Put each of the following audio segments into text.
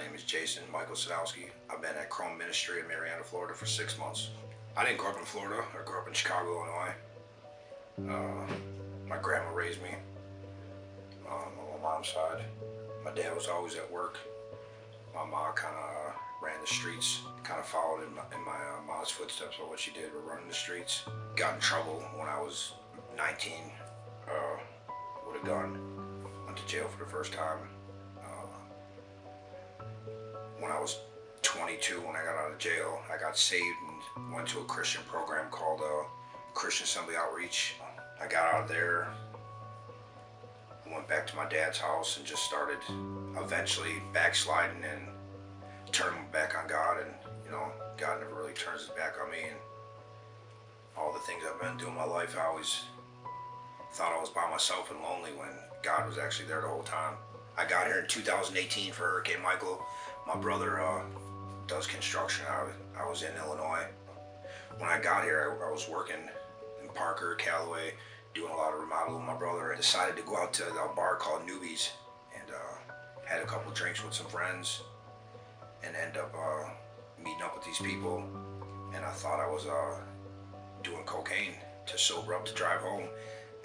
name is Jason Michael Siniawski. I've been at Chrome Ministry in Marietta, Florida for 6 months. I didn't grow up in Florida. I grew up in Chicago, Illinois. My grandma raised me on my mom's side. My dad was always at work. My mom kind of ran the streets, kind of followed in my mom's footsteps of what she did with running the streets. Got in trouble when I was 19 with a gun. Went to jail for the first time. When I was 22, when I got out of jail, I got saved and went to a Christian program called Christian Assembly Outreach. I got out of there, went back to my dad's house and just started eventually backsliding and turning my back on God. And God never really turns his back on me. And all the things I've been doing in my life, I always thought I was by myself and lonely when God was actually there the whole time. I got here in 2018 for Hurricane Michael. My brother does construction. I was in Illinois. When I got here, I was working in Parker, Callaway, doing a lot of remodeling with my brother. I decided to go out to a bar called Newbies and had a couple drinks with some friends and end up meeting up with these people. And I thought I was doing cocaine to sober up to drive home,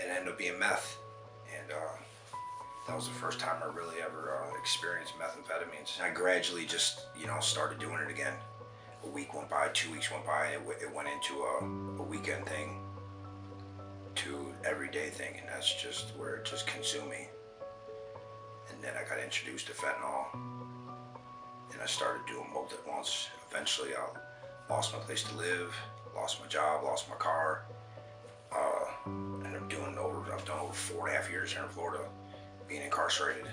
and it ended up being meth. And that was the first time I really ever experienced methamphetamines. I gradually just, started doing it again. A week went by, 2 weeks went by, and it went into a weekend thing to everyday thing, and that's just where it just consumed me. And then I got introduced to fentanyl, and I started doing both at once. Eventually, I lost my place to live, lost my job, lost my car, and I've done over 4.5 years here in Florida, being incarcerated.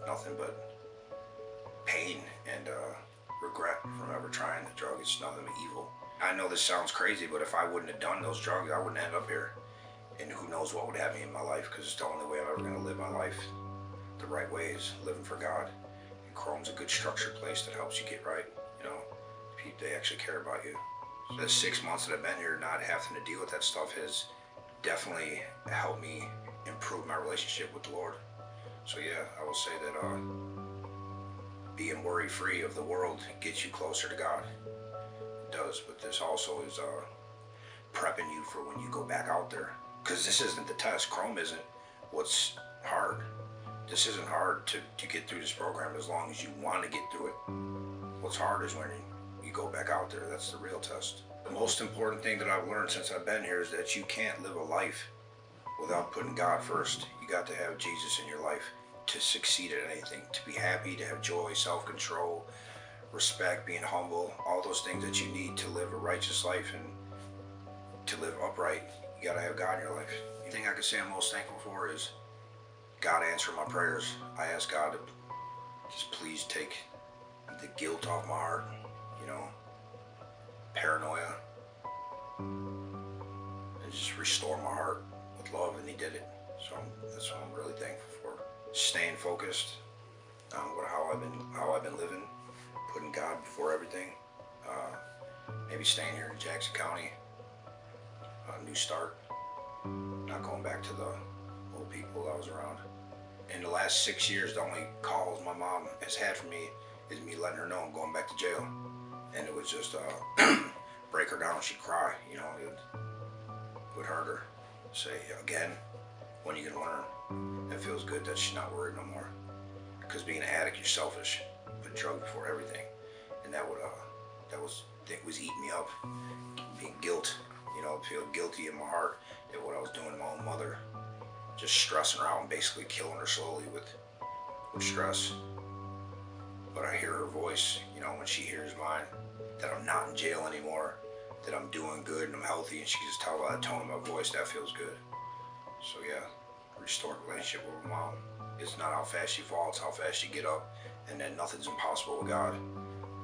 Nothing but pain and regret from ever trying the drug. It's nothing but evil. I know this sounds crazy, but if I wouldn't have done those drugs, I wouldn't end up here. And who knows what would happen in my life, because it's the only way I'm ever going to live my life the right way is living for God. And Chrome's a good structured place that helps you get right. They actually care about you. So the 6 months that I've been here, not having to deal with that stuff has definitely helped me improve my relationship with the Lord. So yeah, I will say that being worry-free of the world gets you closer to God. It does, but this also is prepping you for when you go back out there. Because this isn't the test. Chrome isn't what's hard. This isn't hard to get through this program as long as you want to get through it. What's hard is when you go back out there. That's the real test. The most important thing that I've learned since I've been here is that you can't live a life without putting God first. You got to have Jesus in your life to succeed at anything, to be happy, to have joy, self-control, respect, being humble, all those things that you need to live a righteous life and to live upright. You gotta have God in your life. The thing I can say I'm most thankful for is God answering my prayers. I ask God to just please take the guilt off my heart, paranoia, and just restore my heart with love, and he did it. So that's what I'm really thankful for. Staying focused on how I've been living, putting God before everything. Maybe staying here in Jackson County, a new start, not going back to the old people I was around. In the last 6 years, the only calls my mom has had for me is me letting her know I'm going back to jail. And it was just break her down. She'd cry, it would hurt her. Say, again, when are you gonna learn? It feels good that she's not worried no more. Because being an addict, you're selfish. Put drugs before everything. And that was eating me up. Being guilt, feel guilty in my heart at what I was doing to my own mother. Just stressing her out and basically killing her slowly with stress. But I hear her voice, when she hears mine, that I'm not in jail anymore, that I'm doing good and I'm healthy, and she can just tell by the tone of my voice that feels good. So yeah, restored relationship with my mom. It's not how fast you fall, it's how fast you get up, and then nothing's impossible with God.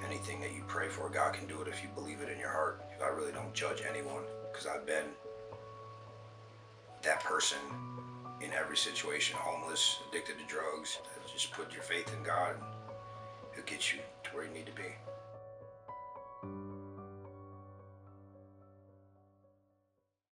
Anything that you pray for, God can do it if you believe it in your heart. I really don't judge anyone, because I've been that person in every situation, homeless, addicted to drugs. Just put your faith in God, and He'll get you to where you need to be.